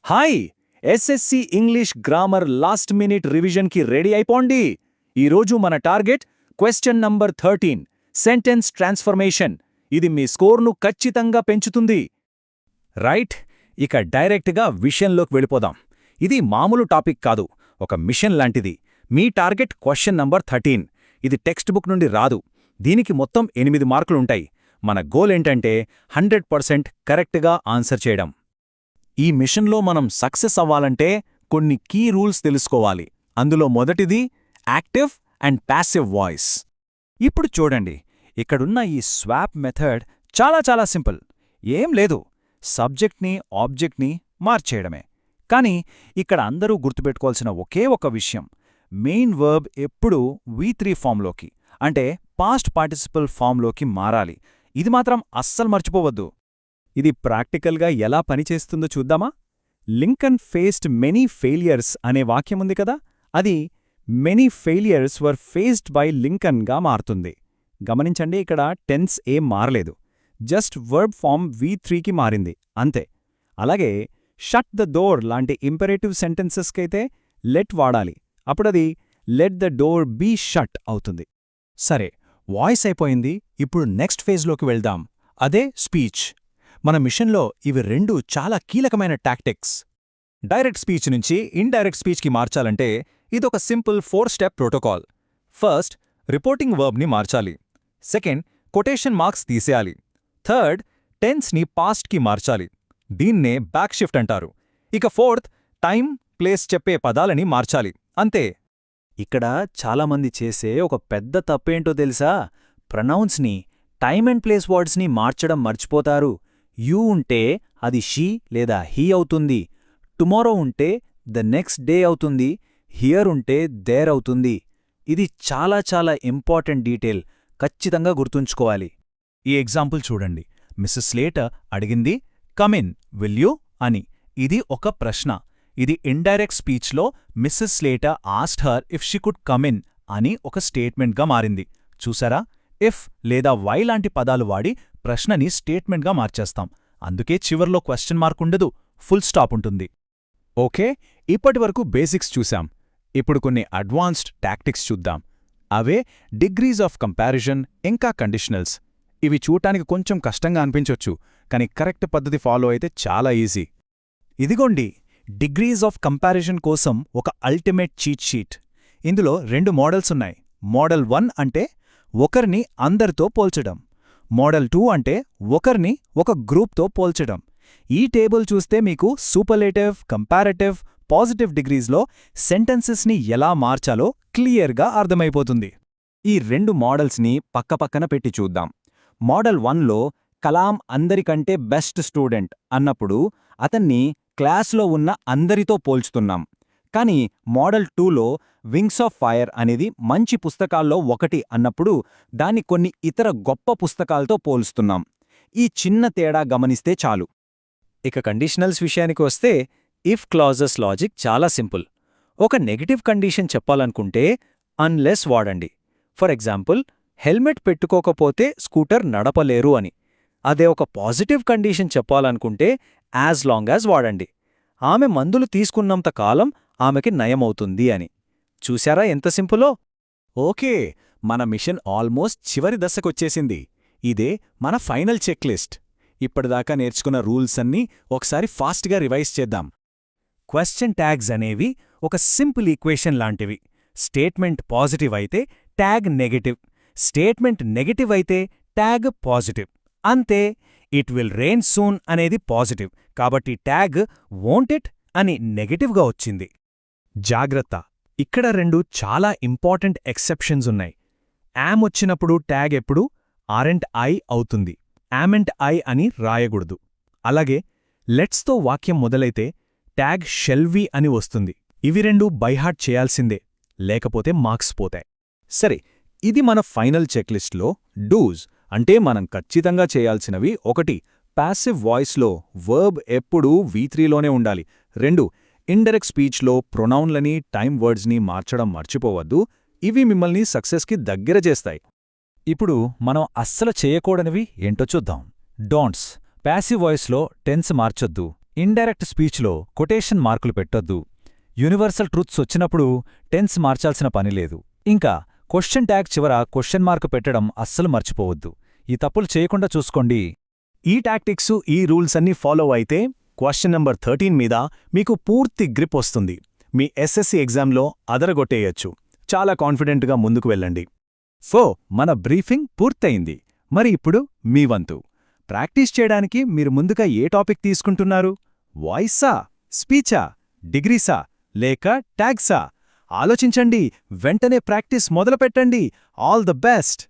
Hi SSC English grammar last minute రివిజన్కి ready అయిపోండి. ఈరోజు మన target question number 13 sentence transformation. ఇది మీ స్కోర్ను ఖచ్చితంగా పెంచుతుంది. రైట్, ఇక డైరెక్ట్గా విషయంలోకి వెళ్ళిపోదాం. ఇది మామూలు టాపిక్ కాదు, ఒక మిషన్ లాంటిది. మీ టార్గెట్ క్వశ్చన్ నంబర్ 13. ఇది టెక్స్ట్ బుక్ నుండి రాదు. దీనికి మొత్తం 8 మార్కులుంటాయి. మన గోల్ ఏంటంటే 100% కరెక్ట్గా ఆన్సర్ చేయడం. ఈ మిషన్లో మనం సక్సెస్ అవ్వాలంటే కొన్ని కీ రూల్స్ తెలుసుకోవాలి. అందులో మొదటిది యాక్టివ్ అండ్ ప్యాసివ్ వాయిస్. ఇప్పుడు చూడండి, ఇక్కడున్న ఈ స్వాప్ మెథడ్ చాలా సింపుల్. ఏం లేదు, సబ్జెక్ట్ని ఆబ్జెక్ట్ని మార్చేయడమే. కానీ ఇక్కడ అందరూ గుర్తుపెట్టుకోవాల్సిన ఒకే ఒక విషయం, మెయిన్ వర్బ్ ఎప్పుడూ V3 ఫామ్లోకి, అంటే పాస్ట్ పార్టిసిపల్ ఫామ్లోకి మారాలి. ఇది మాత్రం అస్సలు మర్చిపోవద్దు. ఇది ప్రాక్టికల్గా ఎలా పనిచేస్తుందో చూద్దామా? లింకన్ ఫేస్డ్ మెనీ ఫెయిలియర్స్ అనే వాక్యముంది కదా, అది many failures were faced by లింకన్గా మారుతుంది. గమనించండి, ఇక్కడ టెన్స్ ఏం మారలేదు, జస్ట్ వర్బ్ ఫామ్ V3కి మారింది అంతే. అలాగే షట్ ద డోర్ లాంటి ఇంపెరేటివ్ సెంటెన్సెస్కైతే లెట్ వాడాలి, అప్పుడది let the door be shut అవుతుంది. సరే, వాయిస్ అయిపోయింది. ఇప్పుడు నెక్స్ట్ ఫేజ్లోకి వెళ్దాం, అదే స్పీచ్. మన మిషన్లో ఇవి రెండు చాలా కీలకమైన టాక్టిక్స్. డైరెక్ట్ స్పీచ్ నుంచి ఇండైరెక్ట్ స్పీచ్కి మార్చాలంటే ఇదొక సింపుల్ 4-స్టెప్ ప్రోటోకాల్. ఫస్ట్, రిపోర్టింగ్ వర్బ్ని మార్చాలి. సెకండ్, కొటేషన్ మార్క్స్ తీసేయాలి. థర్డ్, టెన్స్ని పాస్ట్కి మార్చాలి. దీన్నే బ్యాక్ షిఫ్ట్ అంటారు. ఇక ఫోర్త్, టైం, ప్లేస్ చెప్పే పదాలని మార్చాలి. అంతే. ఇక్కడ చాలామంది చేసే ఒక పెద్ద తప్పేంటో తెలుసా? ప్రనౌన్స్ని, టైమ్ అండ్ ప్లేస్ వర్డ్స్ని మార్చడం మర్చిపోతారు. యూ ఉంటే అది షీ లేదా హీ అవుతుంది. టుమారో ఉంటే ద నెక్స్ట్ డే అవుతుంది. హియర్ ఉంటే దేర్ అవుతుంది. ఇది చాలా ఇంపార్టెంట్ డీటెయిల్, ఖచ్చితంగా గుర్తుంచుకోవాలి. ఈ ఎగ్జాంపుల్ చూడండి. మిస్సెస్ స్లేటర్ అడిగింది కమిన్ విల్ యూ అని. ఇది ఒక ప్రశ్న. ఇది ఇండైరెక్ట్ స్పీచ్లో Mrs Slater asked her if she could come in అని ఒక స్టేట్మెంట్గా మారింది. చూసారా? ఇఫ్ లేదా వై లాంటి పదాలు వాడి ప్రశ్నని స్టేట్మెంట్గా మార్చేస్తాం. అందుకే చివర్లో క్వశ్చన్ మార్క్ ఉండదు, ఫుల్ స్టాప్ ఉంటుంది. ఓకే, ఇప్పటివరకు బేసిక్స్ చూశాం. ఇప్పుడు కొన్ని అడ్వాన్స్డ్ టాక్టిక్స్ చూద్దాం. అవే డిగ్రీస్ ఆఫ్ కంపారిజన్, ఇంకా కండిషనల్స్. ఇవి చూడటానికి కొంచెం కష్టంగా అనిపించొచ్చు, కానీ కరెక్ట్ పద్ధతి ఫాలో అయితే చాలా ఈజీ. ఇదిగోండి, డిగ్రీస్ ఆఫ్ కంపారిజన్ కోసం ఒక అల్టిమేట్ చీట్ షీట్. ఇందులో 2 మోడల్స్ ఉన్నాయి. మోడల్ 1 అంటే ఒకరిని అందరితో పోల్చడం. మోడల్ 2 అంటే ఒకరిని ఒక గ్రూప్తో పోల్చడం. ఈ టేబుల్ చూస్తే మీకు సూపర్లేటివ్, కంపారిటివ్, పాజిటివ్ డిగ్రీస్లో సెంటెన్సెస్ని ఎలా మార్చాలో క్లియర్గా అర్థమైపోతుంది. ఈ 2 మోడల్స్ని పక్కపక్కన పెట్టి చూద్దాం. మోడల్ 1లో కలాం అందరికంటే బెస్ట్ స్టూడెంట్ అన్నప్పుడు అతన్ని క్లాస్లో ఉన్న అందరితో పోల్చుతున్నాం. కానీ మోడల్ 2లో వింగ్స్ ఆఫ్ ఫైర్ అనేది మంచి పుస్తకాల్లో ఒకటి అన్నప్పుడు దాన్ని కొన్ని ఇతర గొప్ప పుస్తకాలతో పోల్స్తున్నాం. ఈ చిన్న తేడా గమనిస్తే చాలు. ఇక కండిషనల్స్ విషయానికి వస్తే ఇఫ్ క్లాజెస్ లాజిక్ చాలా సింపుల్. ఒక నెగటివ్ కండిషన్ చెప్పాలనుకుంటే అన్లెస్ వాడండి. ఫర్ ఎగ్జాంపుల్, హెల్మెట్ పెట్టుకోకపోతే స్కూటర్ నడపలేరు అని. అదే ఒక పాజిటివ్ కండిషన్ చెప్పాలనుకుంటే యాజ్ లాంగ్ యాజ్ వాడండి. ఆమె మందులు తీసుకున్నంత కాలం ఆమెకి నయమవుతుంది అని. చూశారా ఎంత సింపులో? ఓకే, మన మిషన్ ఆల్మోస్ట్ చివరి దశకొచ్చేసింది. ఇదే మన ఫైనల్ చెక్ లిస్ట్. ఇప్పటిదాకా నేర్చుకున్న రూల్స్ అన్నీ ఒకసారి ఫాస్ట్గా రివైజ్ చేద్దాం. క్వశ్చన్ ట్యాగ్స్ అనేవి ఒక సింపుల్ ఈక్వేషన్ లాంటివి. స్టేట్మెంట్ పాజిటివ్ అయితే ట్యాగ్ నెగటివ్, స్టేట్మెంట్ నెగటివ్ అయితే ట్యాగ్ పాజిటివ్. అంతే. ఇట్ విల్ రెయిన్ సూన్ అనేది పాజిటివ్, కాబట్టి ట్యాగ్ వోంట్ ఇట్ అని నెగటివ్గా వచ్చింది. జాగ్రత్త, ఇక్కడ 2 చాలా ఇంపార్టెంట్ ఎక్సెప్షన్స్ ఉన్నాయి. యామ్ వచ్చినప్పుడు ట్యాగ్ ఎప్పుడు ఆరెంట్ ఐ అవుతుంది, యామెంట్ ఐ అని రాయకూడదు. అలాగే లెట్స్తో వాక్యం మొదలైతే ట్యాగ్ షెల్వి అని వస్తుంది. ఇవి 2 బైహార్ట్ చేయాల్సిందే, లేకపోతే మార్క్స్ పోతాయి. సరే, ఇది మన ఫైనల్ చెక్లిస్ట్లో డూస్ అంటే మనం ఖచ్చితంగా చేయాల్సినవి. 1, ప్యాసివ్ వాయిస్లో వర్బ్ ఎప్పుడూ V3లోనే ఉండాలి. 2, ఇండైరెక్ట్ స్పీచ్లో ప్రొనౌన్లని, టైమ్ వర్డ్స్ని మార్చడం మర్చిపోవద్దు. ఇవి మిమ్మల్ని సక్సెస్కి దగ్గర చేస్తాయి. ఇప్పుడు మనం అస్సలు చేయకూడనివి ఏంటో చూద్దాం. డోంట్స్. ప్యాసివ్ వాయిస్లో టెన్స్ మార్చొద్దు. ఇండైరెక్ట్ స్పీచ్లో కొటేషన్ మార్కులు పెట్టొద్దు. యూనివర్సల్ ట్రూత్స్ వచ్చినప్పుడు టెన్స్ మార్చాల్సిన పనిలేదు. ఇంకా క్వశ్చన్ ట్యాగ్ చివర క్వశ్చన్ మార్కు పెట్టడం అస్సలు మర్చిపోవద్దు. ఈ తప్పులు చేయకుండా చూసుకోండి. ఈ టాక్టిక్సు, ఈ రూల్స్ అన్నీ ఫాలో అయితే క్వశ్చన్ నంబర్ 13 మీద మీకు పూర్తి గ్రిప్ వస్తుంది. మీ ఎస్ఎస్సి ఎగ్జామ్లో అదరగొట్టేయచ్చు. చాలా కాన్ఫిడెంట్గా ముందుకు వెళ్ళండి. సో మన బ్రీఫింగ్ పూర్తయింది. మరి ఇప్పుడు మీ వంతు. ప్రాక్టీస్ చేయడానికి మీరు ముందుగా ఏ టాపిక్ తీసుకుంటున్నారు? వాయిస్సా, స్పీచా, డిగ్రీసా లేక ట్యాగ్సా? ఆలోచించండి. వెంటనే ప్రాక్టీస్ మొదలుపెట్టండి. All the best.